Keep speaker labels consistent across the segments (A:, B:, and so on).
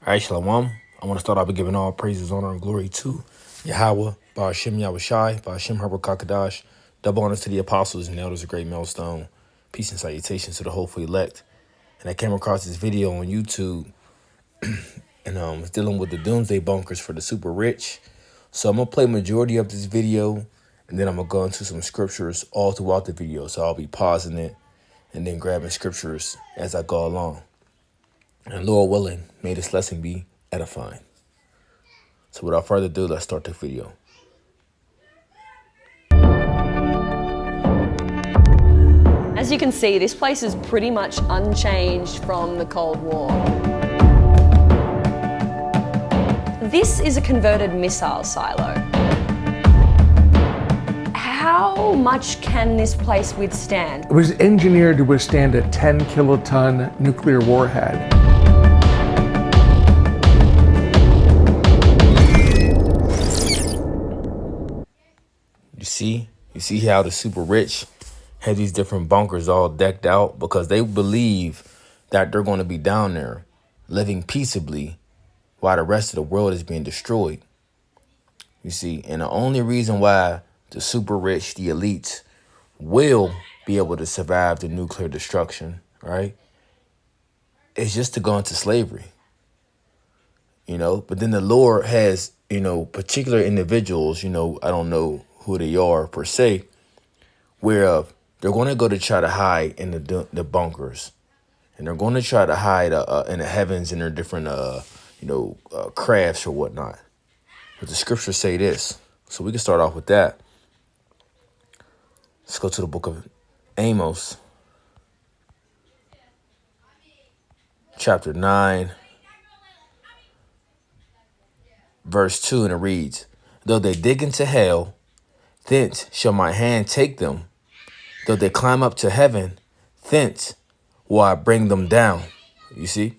A: All right, Shalom. I want to start off by giving all praises, honor, and glory to Yahweh, Ba'ashem Yahushai, Ba'ashem Herbert Kakadash. Double honors to the apostles and elders of Great Millstone. Peace and salutations to the hopeful elect. And I came across this video on YouTube and it's dealing with the doomsday bunkers for the super rich. So I'm going to play majority of this video and then I'm going to go into some scriptures all throughout the video. So I'll be pausing it and then grabbing scriptures as I go along. And Lord willing, may this lesson be edifying. So without further ado, let's start the video.
B: As you can see, this place is pretty much unchanged from the Cold War. This is a converted missile silo. How much can this place withstand?
C: It was engineered to withstand a 10 kiloton nuclear warhead.
A: You see how the super rich have these different bunkers all decked out because they believe that they're going to be down there living peaceably while the rest of the world is being destroyed. You see, and the only reason why the super rich, the elites, will be able to survive the nuclear destruction, right, is just to go into slavery. But then the Lord has, particular individuals, I don't know who they are per se, whereof they're going to go to try to hide in the bunkers, and they're going to try to hide in the heavens in their different, crafts or whatnot. But the scriptures say this, so we can start off with that. Let's go to the book of Amos, chapter 9, verse 2, and it reads, "Though they dig into hell, thence shall my hand take them. Though they climb up to heaven, thence will I bring them down." You see?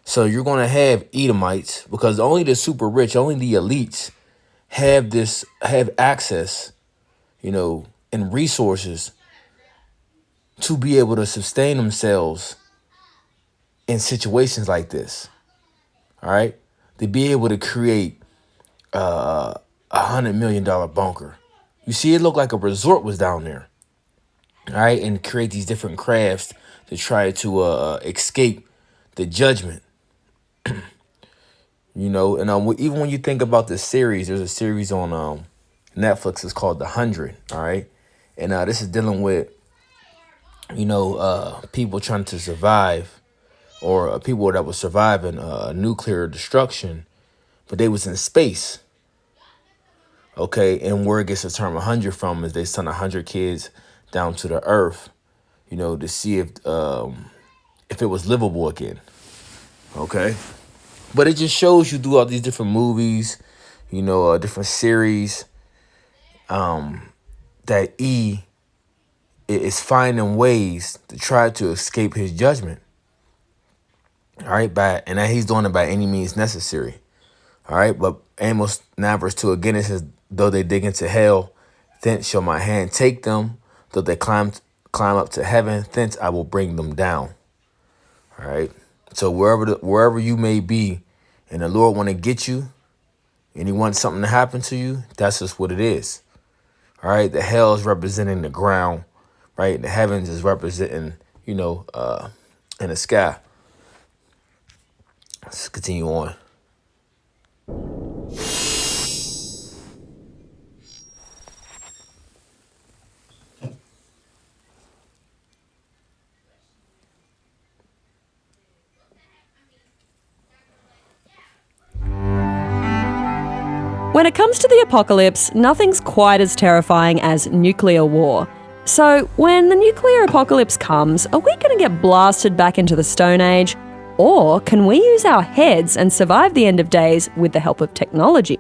A: So you're going to have Edomites because only the super rich, only the elites have access, and resources to be able to sustain themselves in situations like this. All right? To be able to create $100 million bunker. You see, it looked like a resort was down there. All right, and create these different crafts to try to escape the judgment. And even when you think about this series, there's a series on Netflix. It's called The 100. All right, and this is dealing with people trying to survive, or people that were surviving nuclear destruction, but they was in space. Okay, and where it gets the term 100 from is they sent 100 kids down to the earth, to see if it was livable again. Okay, but it just shows you throughout these different movies, different series, that E is finding ways to try to escape his judgment. All right, and that he's doing it by any means necessary. All right, but Amos 9 verse 2 again, it says, "Though they dig into hell, thence shall my hand take them. Though they climb up to heaven, thence I will bring them down." All right. So wherever you may be, and the Lord want to get you, and He wants something to happen to you, that's just what it is. All right. The hell is representing the ground, right? The heavens is representing, in the sky. Let's continue on.
B: When it comes to the apocalypse, nothing's quite as terrifying as nuclear war. So, when the nuclear apocalypse comes, are we going to get blasted back into the Stone Age? Or can we use our heads and survive the end of days with the help of technology?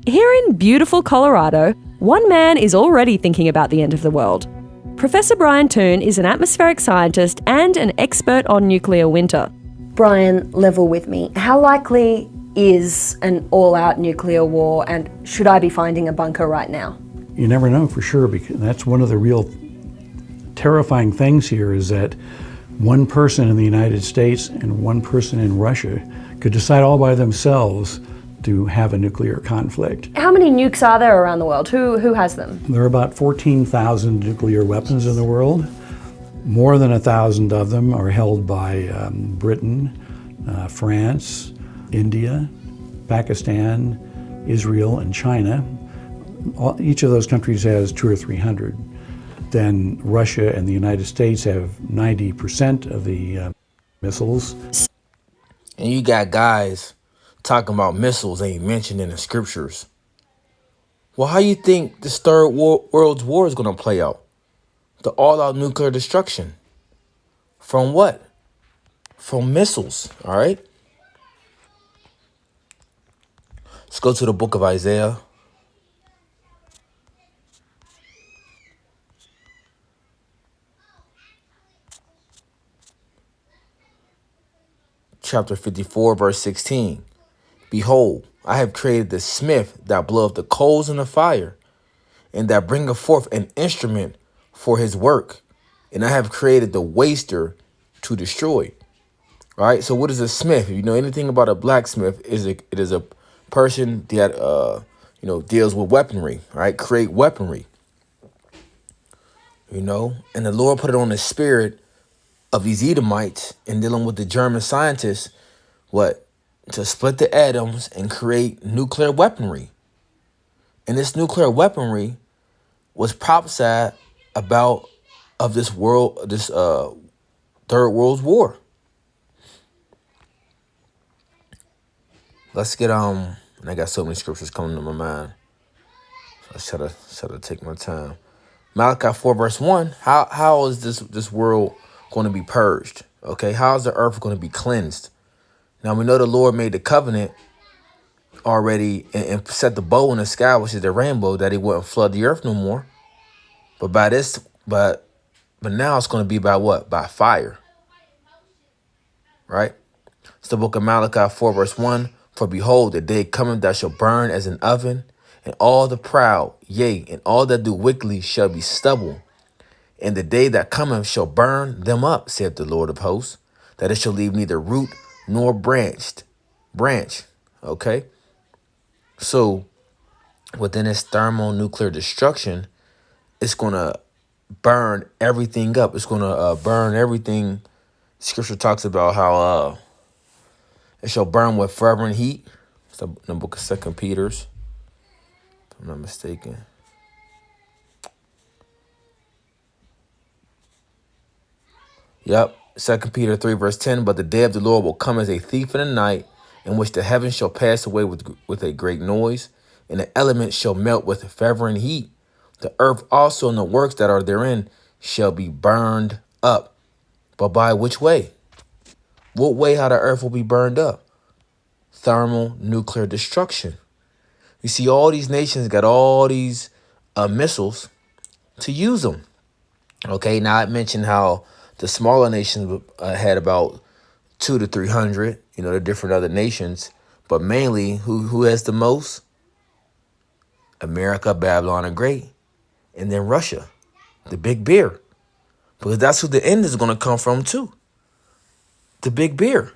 B: Here in beautiful Colorado, one man is already thinking about the end of the world. Professor Brian Toon is an atmospheric scientist and an expert on nuclear winter. Brian, level with me. How likely is an all-out nuclear war, and should I be finding a bunker right now?
D: You never know for sure, because that's one of the real terrifying things here, is that One person in the United States and one person in Russia could decide all by themselves to have a nuclear conflict.
B: How many nukes are there around the world? Who has them?
D: There are about 14,000 nuclear weapons in the world. More than 1,000 of them are held by Britain, France, India, Pakistan, Israel, and China. Each of those countries has 200 or 300. Then Russia and the United States have 90% of the missiles.
A: And you got guys talking about missiles ain't mentioned in the scriptures. Well, how you think this third world's war is going to play out? The all-out nuclear destruction. From what? From missiles, all right? Let's go to the book of Isaiah. Chapter 54, verse 16. Behold, I have created the smith that bloweth the coals in the fire, and that bringeth forth an instrument for his work. And I have created the waster to destroy. All right. So what is a smith? If you know anything about a blacksmith, it is a person that deals with weaponry. Right. Create weaponry. And the Lord put it on the spirit of these Edomites and dealing with the German scientists. What? To split the atoms and create nuclear weaponry. And this nuclear weaponry was prophesied about of this third world war. Let's get and I got so many scriptures coming to my mind. So I try to take my time. Malachi 4 verse 1. How is this world going to be purged? Okay, how is the earth going to be cleansed? Now we know the Lord made the covenant already and set the bow in the sky, which is the rainbow, that he wouldn't flood the earth no more. But now it's going to be by what? By fire. Right? It's the book of Malachi 4 verse 1. For behold, the day cometh that shall burn as an oven, and all the proud, yea, and all that do wickedly shall be stubble. And the day that cometh shall burn them up, saith the Lord of hosts, that it shall leave neither root nor branch. Okay? So within this thermonuclear destruction, it's going to burn everything up. It's going to burn everything. Scripture talks about how it shall burn with fervent heat. It's in the book of 2 Peter, if I'm not mistaken. Yep, 2 Peter 3 verse 10. But the day of the Lord will come as a thief in the night, in which the heavens shall pass away with a great noise, and the elements shall melt with fervent heat. The earth also and the works that are therein shall be burned up. But by which way? What way how the earth will be burned up? Thermonuclear destruction. You see, all these nations got all these missiles to use them. Okay, now I mentioned how the smaller nations had about 200 to 300, the different other nations. But mainly, who has the most? America, Babylon the Great, and then Russia, the big bear. Because that's who the end is going to come from too. The big bear.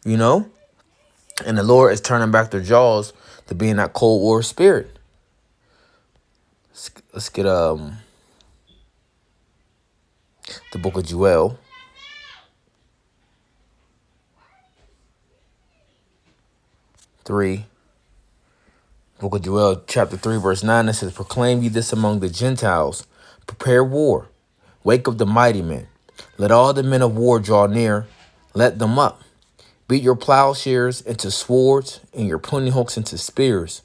A: And the Lord is turning back their jaws to be in that Cold War spirit. Let's get the book of Joel. Book of Joel, chapter 3, verse 9, it says, proclaim ye this among the Gentiles, prepare war, wake up the mighty men, let all the men of war draw near, let them up. Beat your plowshares into swords and your pruning hooks into spears.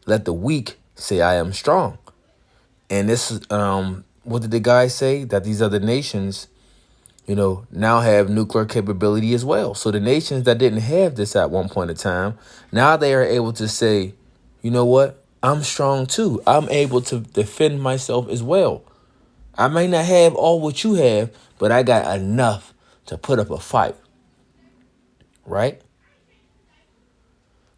A: Let the weak say, I am strong. And this is, what did the guy say? That these other nations, now have nuclear capability as well. So the nations that didn't have this at one point in time, now they are able to say, you know what? I'm strong too. I'm able to defend myself as well. I may not have all what you have, but I got enough to put up a fight. Right?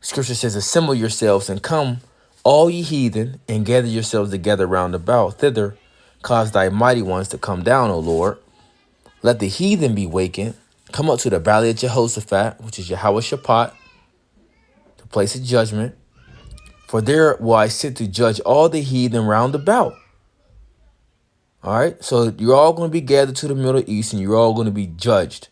A: Scripture says, assemble yourselves and come, all ye heathen, and gather yourselves together round about. Thither cause thy mighty ones to come down, O Lord. Let the heathen be wakened. Come up to the valley of Jehoshaphat, which is Yahweh Shaphat, the place of judgment. For there will I sit to judge all the heathen round about. All right, so you're all going to be gathered to the Middle East, and you're all going to be judged.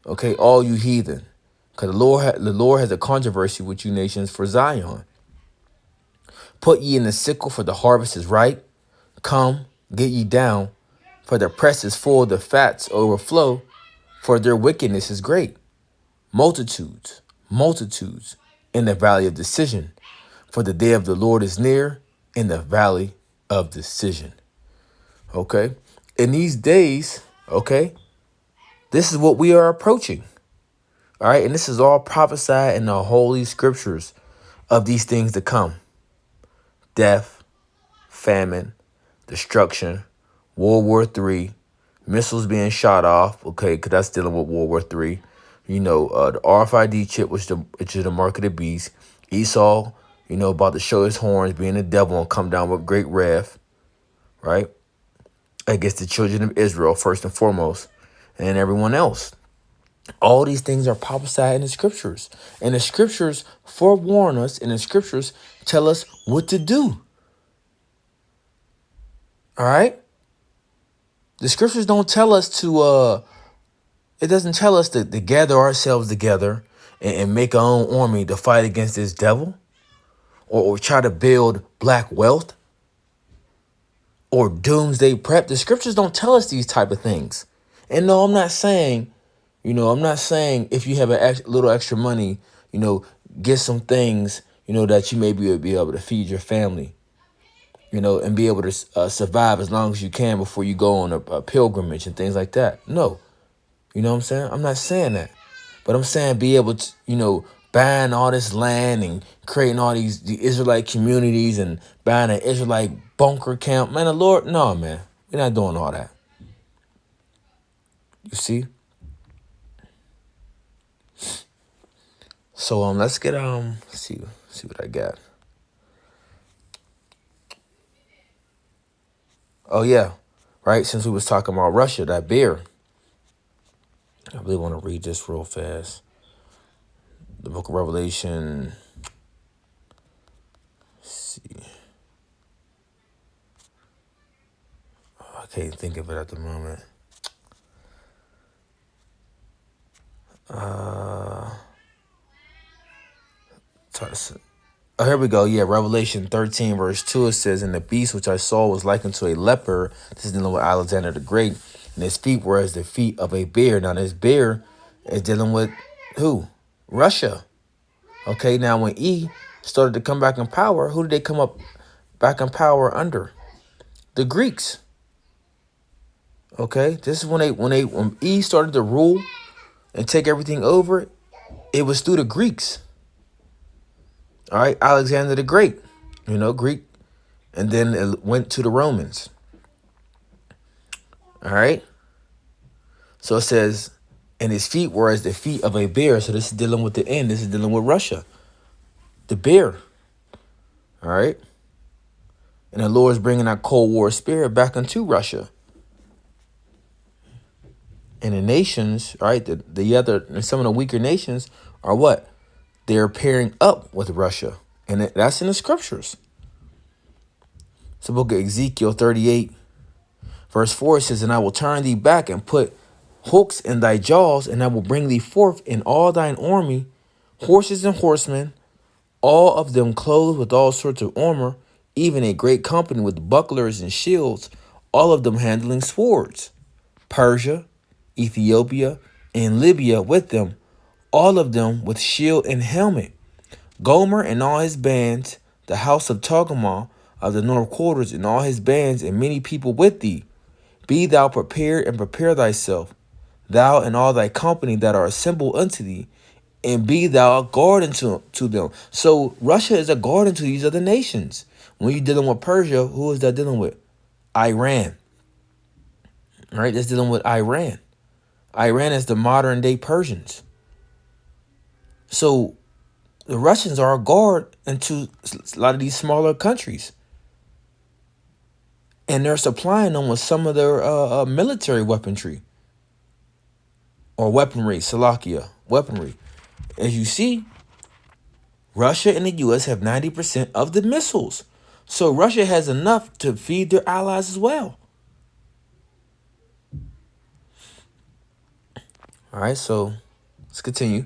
A: Okay, all you heathen, because the Lord has a controversy with you nations for Zion. Put ye in the sickle, for the harvest is ripe. Come, get ye down, for the press is full, the fats overflow, for their wickedness is great. Multitudes, multitudes in the valley of decision, for the day of the Lord is near in the valley of decision. Okay, in these days, okay, this is what we are approaching. All right, and this is all prophesied in the holy scriptures of these things to come: death, famine, destruction, World War III, missiles being shot off. Okay, because that's dealing with World War III. You know, the RFID chip, which is the mark of the beast. Esau, you know, about to show his horns, being the devil, and come down with great wrath, right? Against the children of Israel, first and foremost, and everyone else. All these things are prophesied in the scriptures. And the scriptures forewarn us, and the scriptures tell us what to do. All right? The scriptures don't tell us to, it doesn't tell us to gather ourselves together and make our own army to fight against this devil, or try to build black wealth or doomsday prep. The scriptures don't tell us these type of things. And no, I'm not saying, I'm not saying if you have a little extra money, get some things, that you may be able to feed your family, and be able to survive as long as you can before you go on a pilgrimage and things like that. No, you know what I'm saying? I'm not saying that, but I'm saying be able to, buying all this land and creating all the Israelite communities and buying an Israelite bunker camp. Man, the Lord, no, man, we're not doing all that. You see? So let's get see what I got. Oh yeah, right. Since we was talking about Russia, that bear. I really want to read this real fast. The Book of Revelation. Let's see, I can't think of it at the moment. Oh, here we go. Yeah, Revelation 13, verse 2, it says, "And the beast which I saw was likened to a leopard." This is dealing with Alexander the Great. And his feet were as the feet of a bear. Now, this bear is dealing with who? Russia. Okay, now when E started to come back in power, who did they come up back in power under? The Greeks. Okay, this is when E started to rule and take everything over, it was through the Greeks. All right, Alexander the Great, Greek, and then it went to the Romans. All right, so it says, and his feet were as the feet of a bear. So this is dealing with the end. This is dealing with Russia, the bear. All right, and the Lord is bringing that Cold War spirit back into Russia. And the nations, right, the other, and some of the weaker nations are what? They're pairing up with Russia. And that's in the scriptures. It's the book of Ezekiel 38, verse 4. It says, "And I will turn thee back and put hooks in thy jaws, and I will bring thee forth in all thine army, horses and horsemen, all of them clothed with all sorts of armor, even a great company with bucklers and shields, all of them handling swords. Persia, Ethiopia, and Libya with them, all of them with shield and helmet. Gomer and all his bands, the house of Togarmah of the north quarters and all his bands, and many people with thee. Be thou prepared and prepare thyself, thou and all thy company that are assembled unto thee, and be thou a guard unto them." So Russia is a guard unto these other nations. When you're dealing with Persia, who is that dealing with? Iran. All right, that's dealing with Iran. Iran is the modern day Persians. So the Russians are a guard into a lot of these smaller countries. and they're supplying them with some of their military weaponry or weaponry, Salakia, weaponry. As you see, Russia and the U.S. have 90% of the missiles. So Russia has enough to feed their allies as well. All right, so let's continue.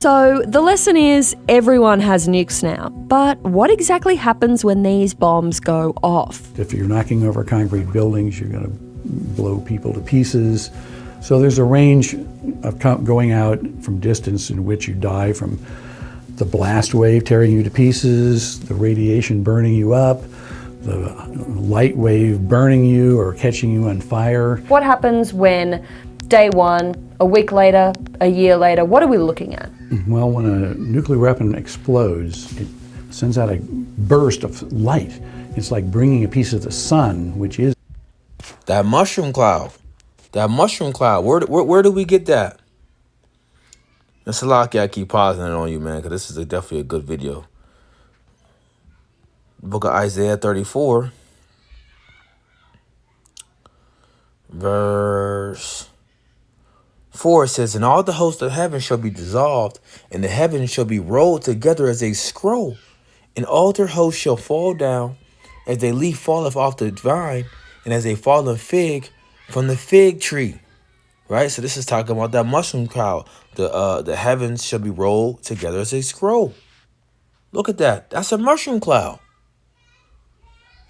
B: So the lesson is everyone has nukes now, but what exactly happens when these bombs go off?
D: If you're knocking over concrete buildings, you're going to blow people to pieces. So there's a range of going out from distance in which you die from the blast wave tearing you to pieces, the radiation burning you up, the light wave burning you or catching you on fire.
B: What happens when day one, a week later, a year later, what are we looking at?
D: Well, when a nuclear weapon explodes, it sends out a burst of light. It's like bringing a piece of the sun, which is
A: That mushroom cloud. That mushroom cloud. Where do we get that? And Salaki, I keep pausing it on you, man, because this is definitely a good video. Book of Isaiah 34, verse 4 says, "And all the hosts of heaven shall be dissolved, and the heavens shall be rolled together as a scroll, and all their hosts shall fall down, as a leaf falleth off the vine, and as a fallen fig from the fig tree." Right? So this is talking about that mushroom cloud. The heavens shall be rolled together as a scroll. Look at that. That's a mushroom cloud.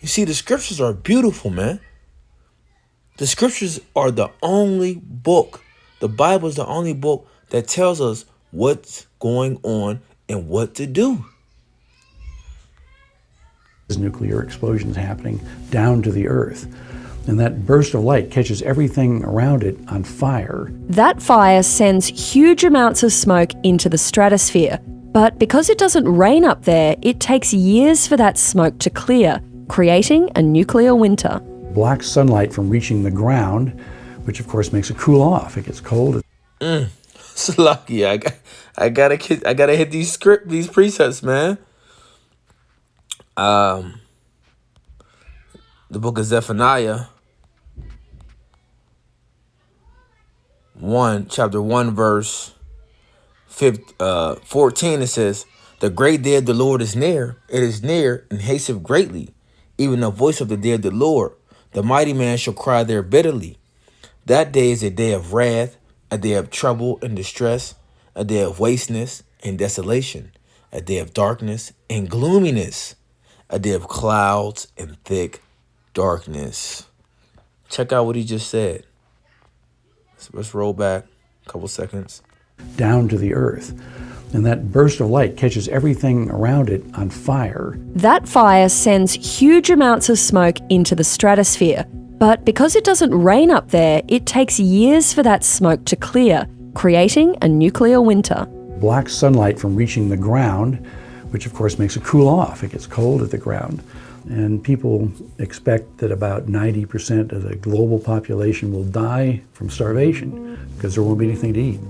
A: You see, the scriptures are beautiful, man. The scriptures are the only book. The Bible is the only book that tells us what's going on and what to do.
D: There's nuclear explosions happening down to the earth. And that burst of light catches everything around it on fire.
B: That fire sends huge amounts of smoke into the stratosphere. But because it doesn't rain up there, it takes years for that smoke to clear, creating a nuclear winter.
D: Blocks sunlight from reaching the ground, which of course makes it cool off. It gets cold.
A: It's lucky. I gotta hit these precepts, man. The book of Zephaniah, chapter 1, verse 14, it says, "The great day of the Lord is near. It is near and hasteth greatly. Even the voice of the day of the Lord. The mighty man shall cry there bitterly. That day is a day of wrath, a day of trouble and distress, a day of wasteness and desolation, a day of darkness and gloominess, a day of clouds and thick darkness." Check out what he just said. Let's roll back a couple seconds.
D: Down to the earth. And that burst of light catches everything around it on fire.
B: That fire sends huge amounts of smoke into the stratosphere. But because it doesn't rain up there, it takes years for that smoke to clear, creating a nuclear winter.
D: Blocks sunlight from reaching the ground, which of course makes it cool off. It gets cold at the ground. And people expect that about 90% of the global population will die from starvation because there won't be anything to eat.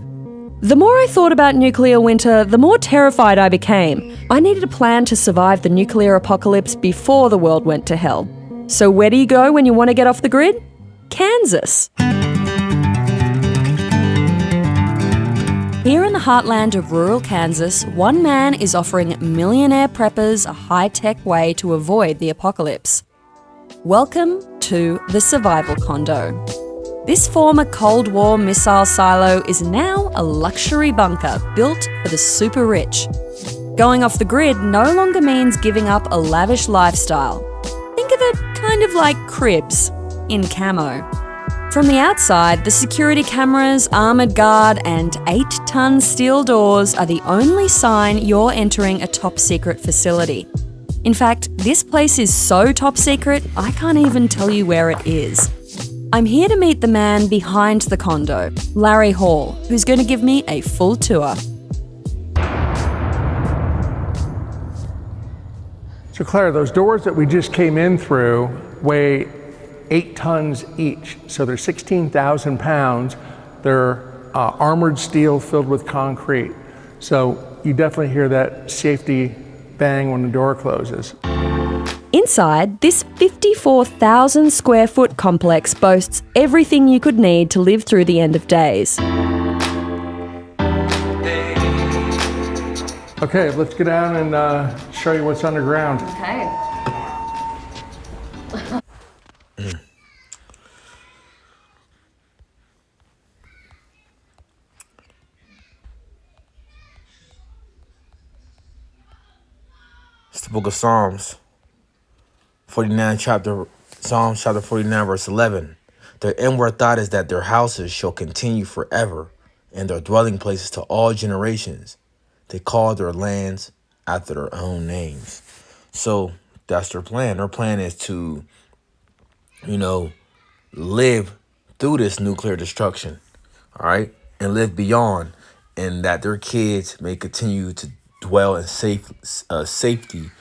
B: The more I thought about nuclear winter, the more terrified I became. I needed a plan to survive the nuclear apocalypse before the world went to hell. So where do you go when you want to get off the grid? Kansas. Here in the heartland of rural Kansas, one man is offering millionaire preppers a high-tech way to avoid the apocalypse. Welcome to the Survival Condo. This former Cold War missile silo is now a luxury bunker built for the super rich. Going off the grid no longer means giving up a lavish lifestyle. Think of it kind of like cribs in camo. From the outside, the security cameras, armoured guard, and 8-ton steel doors are the only sign you're entering a top-secret facility. In fact, this place is so top secret, I can't even tell you where it is. I'm here to meet the man behind the condo, Larry Hall, who's going to give me a full tour.
C: So Claire, those doors that we just came in through weigh 8 tons each. So they're 16,000 pounds. They're armored steel filled with concrete. So you definitely hear that safety bang when the door closes.
B: Inside, this 54,000 square foot complex boasts everything you could need to live through the end of days.
C: Okay, let's go down and show you what's underground.
B: Okay.
A: It's the book of Psalms, Psalms chapter 49, verse 11. Their inward thought is that their houses shall continue forever, and their dwelling places to all generations. They call their lands after their own names. So that's their plan. Their plan is to, live through this nuclear destruction, all right, and live beyond, and that their kids may continue to dwell in safety,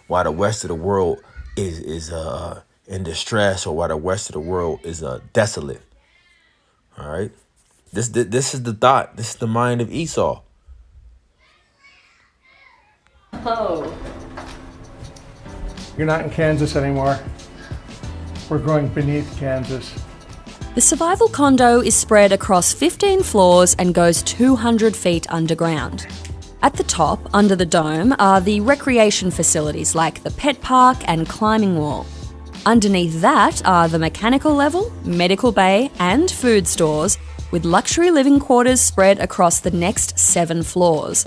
A: while the rest of the world is in distress, or while the rest of the world is desolate. All right, this is the thought. This is the mind of Esau.
B: Oh.
C: You're not in Kansas anymore. We're going beneath Kansas.
B: The survival condo is spread across 15 floors and goes 200 feet underground. At the top, under the dome, are the recreation facilities like the pet park and climbing wall. Underneath that are the mechanical level, medical bay, and food stores, with luxury living quarters spread across the next 7 floors.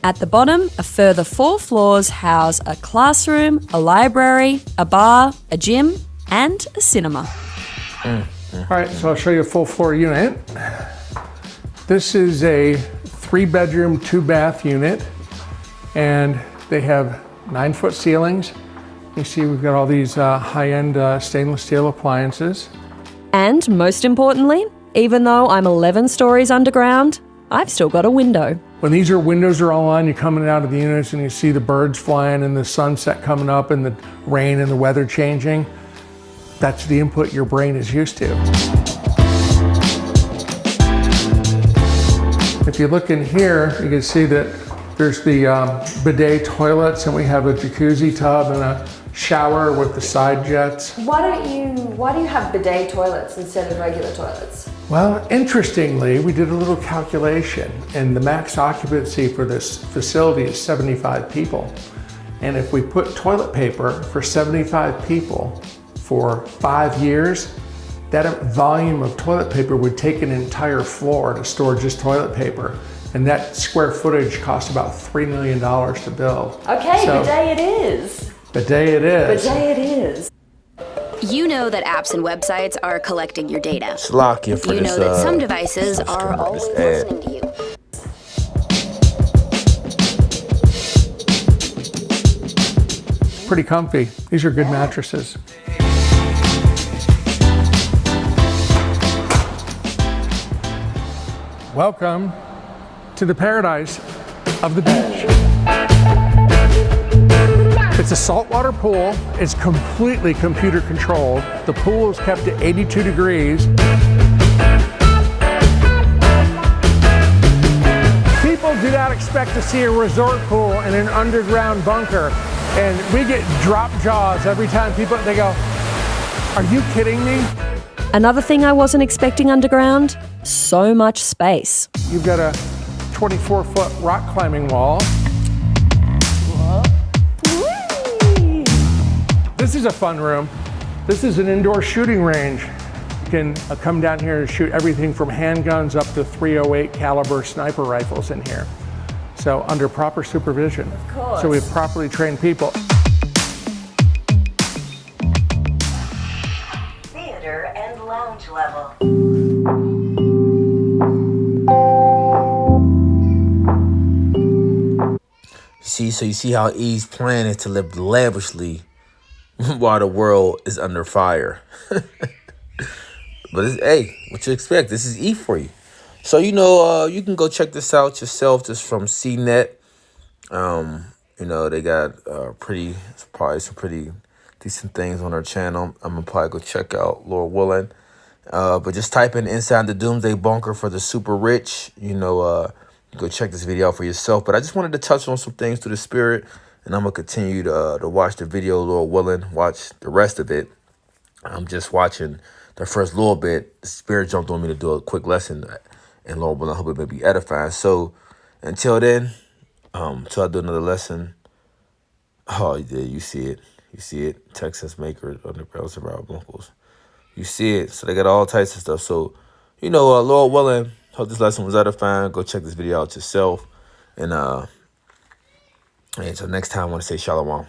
B: At the bottom, a further 4 floors house a classroom, a library, a bar, a gym, and a cinema.
C: All right, so I'll show you a full floor unit. This is a 3-bedroom, 2-bath unit, and they have 9-foot ceilings. You see we've got all these high-end stainless steel appliances.
B: And most importantly, even though I'm 11 stories underground, I've still got a window.
C: When these windows are all on, you're coming out of the units and you see the birds flying and the sunset coming up and the rain and the weather changing. That's the input your brain is used to. If you look in here, you can see that there's the bidet toilets, and we have a jacuzzi tub and a shower with the side jets.
B: Why do you have bidet toilets instead of regular toilets?
C: Well, interestingly, we did a little calculation, and the max occupancy for this facility is 75 people. And if we put toilet paper for 75 people for 5 years, that volume of toilet paper would take an entire floor to store just toilet paper. And that square footage costs about $3 million to build.
B: Okay, so, bidet it is.
C: Bidet it is.
B: Bidet it is.
E: You know that apps and websites are collecting your data.
A: Slock you for
E: You
A: this,
E: know that some devices are always listening to you.
C: Pretty comfy. These are good mattresses. Welcome to the paradise of the beach. It's a saltwater pool. It's completely computer controlled. The pool is kept at 82 degrees. People do not expect to see a resort pool in an underground bunker. And we get drop jaws every time they go, "Are you kidding me?"
B: Another thing I wasn't expecting underground, so much space.
C: You've got a 24-foot rock climbing wall. This is a fun room. This is an indoor shooting range. You can come down here and shoot everything from handguns up to .308 caliber sniper rifles in here. So under proper supervision.
B: Of course.
C: So we have properly trained people.
F: Theater and lounge level.
A: So you see how Eve's plan is to live lavishly while the world is under fire. But hey, what you expect? This is Eve for you. So you can go check this out yourself. Just from CNET. They got probably some pretty decent things on our channel. I'm gonna probably go check out, Lord willing. But just type in "Inside the Doomsday Bunker" for the super rich. Go check this video out for yourself. But I just wanted to touch on some things through the spirit and I'm gonna continue to watch the video, Lord willing, watch the rest of it. I'm just watching the first little bit. The Spirit jumped on me to do a quick lesson, and Lord willing, I hope it may be edifying. So until then, till I do another lesson. Oh, yeah, you see it. You see it. Texas maker underground survival uncles. You see it. So they got all types of stuff. So, Lord willing, hope this lesson was edifying. Go check this video out yourself. And until next time, I want to say shalom.